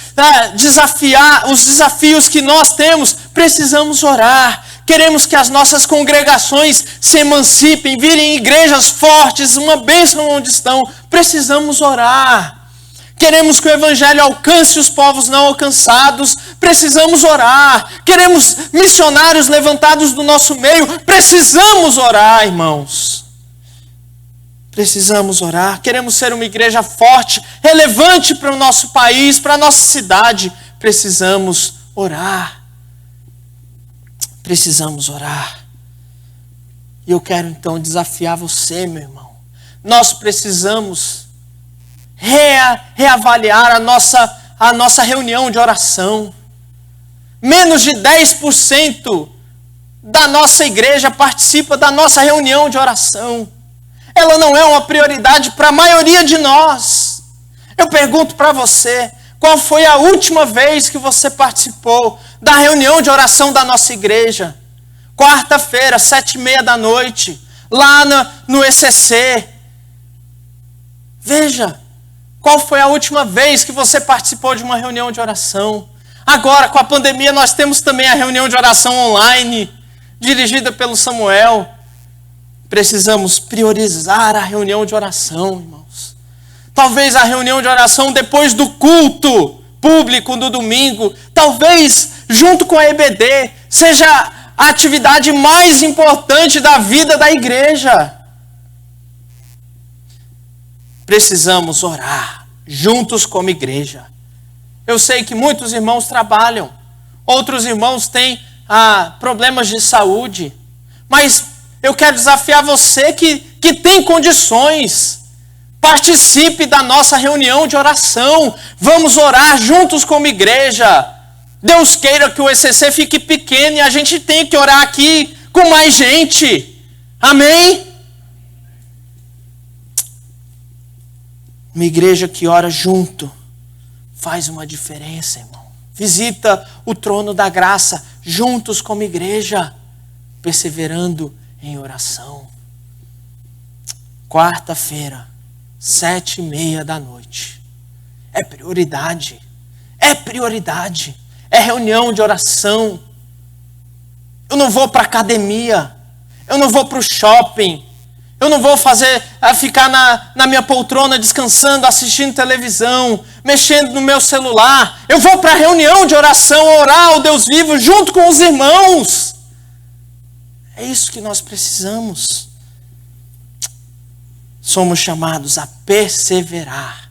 desafiar os desafios que nós temos. Precisamos orar. Queremos que as nossas congregações se emancipem, virem igrejas fortes, uma bênção onde estão. Precisamos orar. Queremos que o Evangelho alcance os povos não alcançados. Precisamos orar. Queremos missionários levantados do nosso meio. Precisamos orar, irmãos. Precisamos orar. Queremos ser uma igreja forte, relevante para o nosso país, para a nossa cidade. Precisamos orar. Precisamos orar. E eu quero então desafiar você, meu irmão. Nós precisamos reavaliar a nossa reunião de oração. Menos de 10% da nossa igreja participa da nossa reunião de oração. Ela não é uma prioridade para a maioria de nós. Eu pergunto para você, qual foi a última vez que você participou da reunião de oração da nossa igreja? Quarta-feira, 7h30 da noite, lá no ECC. Veja, qual foi a última vez que você participou de uma reunião de oração? Agora, com a pandemia, nós temos também a reunião de oração online, dirigida pelo Samuel. Precisamos priorizar a reunião de oração, irmãos. Talvez a reunião de oração depois do culto público no domingo, talvez junto com a EBD, seja a atividade mais importante da vida da igreja. Precisamos orar juntos como igreja. Eu sei que muitos irmãos trabalham, outros irmãos têm problemas de saúde, mas eu quero desafiar você que tem condições. Participe da nossa reunião de oração. Vamos orar juntos como igreja. Deus queira que o ECC fique pequeno e a gente tenha que orar aqui com mais gente. Amém? Uma igreja que ora junto faz uma diferença, irmão. Visita o trono da graça, juntos como igreja, perseverando em oração. Quarta-feira, 7:30 da noite. É prioridade. É prioridade. É reunião de oração. Eu não vou para a academia. Eu não vou para o shopping. Eu não vou ficar na minha poltrona descansando, assistindo televisão, mexendo no meu celular. Eu vou para a reunião de oração, orar ao Deus vivo junto com os irmãos. É isso que nós precisamos. Somos chamados a perseverar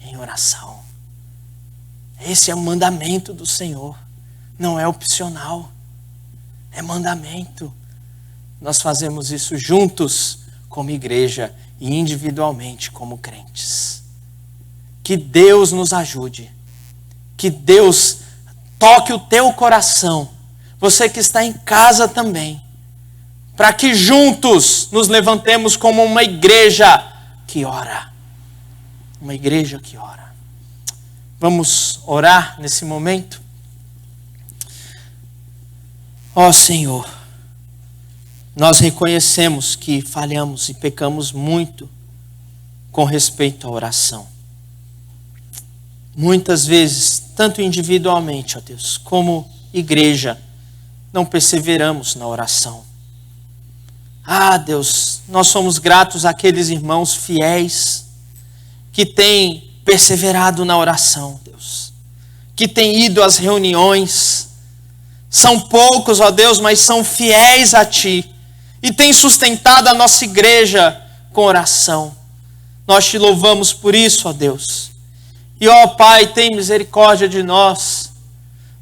em oração. Esse é o mandamento do Senhor. Não é opcional. É mandamento. Nós fazemos isso juntos como igreja e individualmente como crentes. Que Deus nos ajude. Que Deus toque o teu coração. Você que está em casa também. Para que juntos nos levantemos como uma igreja que ora. Uma igreja que ora. Vamos orar nesse momento? Ó Senhor, nós reconhecemos que falhamos e pecamos muito com respeito à oração. Muitas vezes, tanto individualmente, ó Deus, como igreja, não perseveramos na oração. Ah, Deus, nós somos gratos àqueles irmãos fiéis que têm perseverado na oração, Deus, que têm ido às reuniões. São poucos, ó Deus, mas são fiéis a Ti e têm sustentado a nossa igreja com oração. Nós Te louvamos por isso, ó Deus. E, ó Pai, tem misericórdia de nós.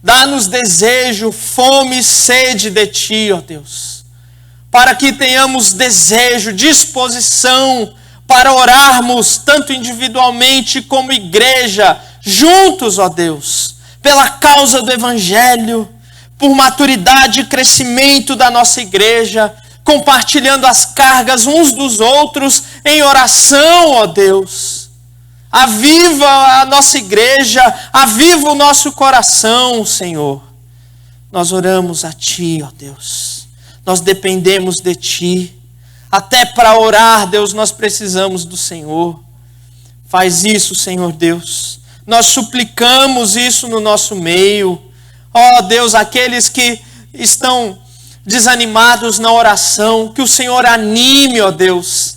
Dá-nos desejo, fome e sede de Ti, ó Deus, para que tenhamos desejo, disposição para orarmos, tanto individualmente como igreja, juntos, ó Deus, pela causa do Evangelho, por maturidade e crescimento da nossa igreja, compartilhando as cargas uns dos outros em oração, ó Deus. Aviva a nossa igreja, aviva o nosso coração, Senhor. Nós oramos a Ti, ó Deus. Nós dependemos de Ti. Até para orar, Deus, nós precisamos do Senhor. Faz isso, Senhor Deus. Nós suplicamos isso no nosso meio. Ó Deus, aqueles que estão desanimados na oração, que o Senhor anime, ó Deus.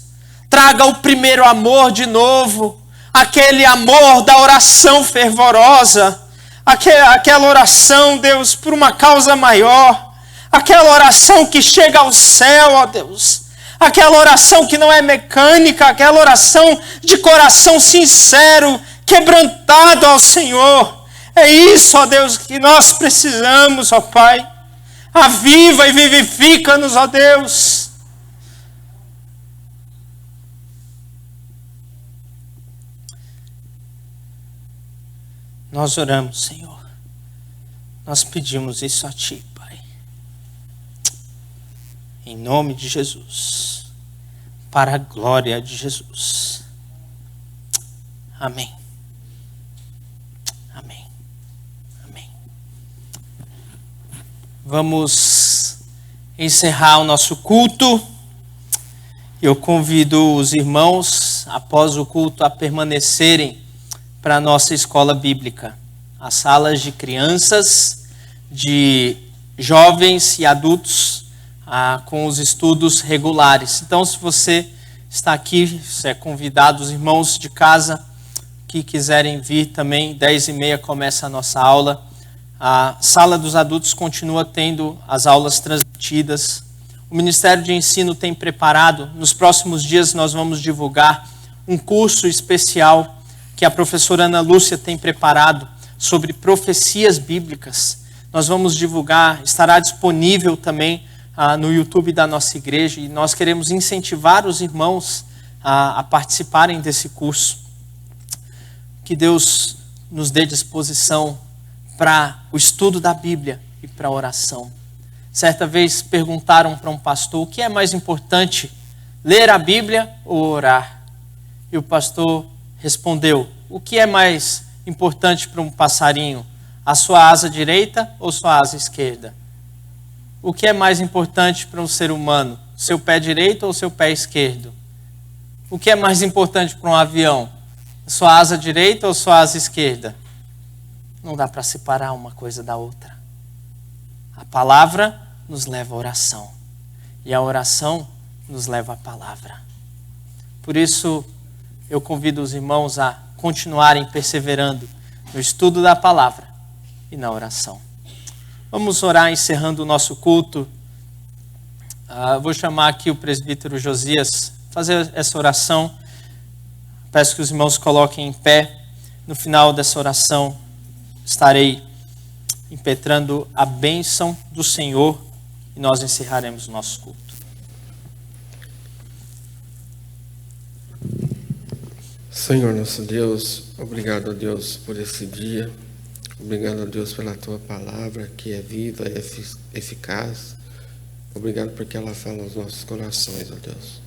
Traga o primeiro amor de novo. Aquele amor da oração fervorosa. Aquela oração, Deus, por uma causa maior. Aquela oração que chega ao céu, ó Deus. Aquela oração que não é mecânica, aquela oração de coração sincero, quebrantado ao Senhor. É isso, ó Deus, que nós precisamos, ó Pai. Aviva e vivifica-nos, ó Deus. Nós oramos, Senhor. Nós pedimos isso a Ti, Pai. Em nome de Jesus. Para a glória de Jesus. Amém. Amém. Amém. Vamos encerrar o nosso culto. Eu convido os irmãos, após o culto, a permanecerem para a nossa escola bíblica. As salas de crianças, de jovens e adultos, com os estudos regulares. Então, se você está aqui, você é convidado, os irmãos de casa que quiserem vir também, 10h30 começa a nossa aula. A sala dos adultos continua tendo as aulas transmitidas. O Ministério de Ensino tem preparado, nos próximos dias nós vamos divulgar um curso especial que a professora Ana Lúcia tem preparado sobre profecias bíblicas. Nós vamos divulgar, estará disponível também no YouTube da nossa igreja, e nós queremos incentivar os irmãos a participarem desse curso. Que Deus nos dê disposição para o estudo da Bíblia e para a oração. Certa vez perguntaram para um pastor: o que é mais importante, ler a Bíblia ou orar? E o pastor respondeu: o que é mais importante para um passarinho, A sua asa direita ou sua asa esquerda? O que é mais importante para um ser humano? Seu pé direito ou seu pé esquerdo? O que é mais importante para um avião? Sua asa direita ou sua asa esquerda? Não dá para separar uma coisa da outra. A palavra nos leva à oração. E a oração nos leva à palavra. Por isso, eu convido os irmãos a continuarem perseverando no estudo da palavra e na oração. Vamos orar encerrando o nosso culto. Vou chamar aqui o presbítero Josias fazer essa oração. Peço que os irmãos coloquem em pé. No final dessa oração, estarei impetrando a bênção do Senhor e nós encerraremos o nosso culto. Senhor nosso Deus, obrigado a Deus por esse dia. Obrigado a Deus pela Tua palavra, que é viva e eficaz. Obrigado porque ela fala aos nossos corações, ó Deus.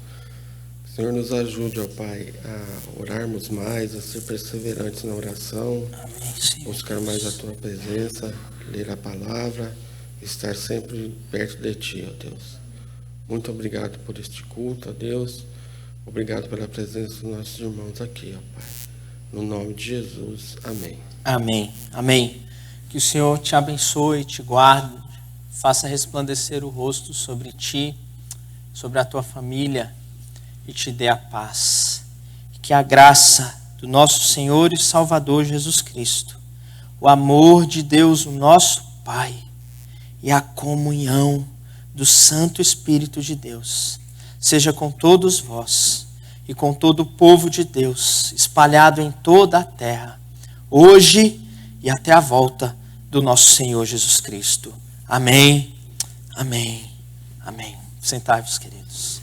Senhor, nos ajude, ó Pai, a orarmos mais, a ser perseverantes na oração, buscar mais a Tua presença, ler a palavra, estar sempre perto de Ti, ó Deus. Muito obrigado por este culto, ó Deus. Obrigado pela presença dos nossos irmãos aqui, ó Pai. No nome de Jesus, amém. Amém, amém. Que o Senhor te abençoe, te guarde, faça resplandecer o rosto sobre ti, sobre a tua família e te dê a paz. Que a graça do nosso Senhor e Salvador Jesus Cristo, o amor de Deus, o nosso Pai, e a comunhão do Santo Espírito de Deus seja com todos vós e com todo o povo de Deus espalhado em toda a terra, hoje e até a volta do nosso Senhor Jesus Cristo. Amém, amém, amém. Sentai-vos, queridos.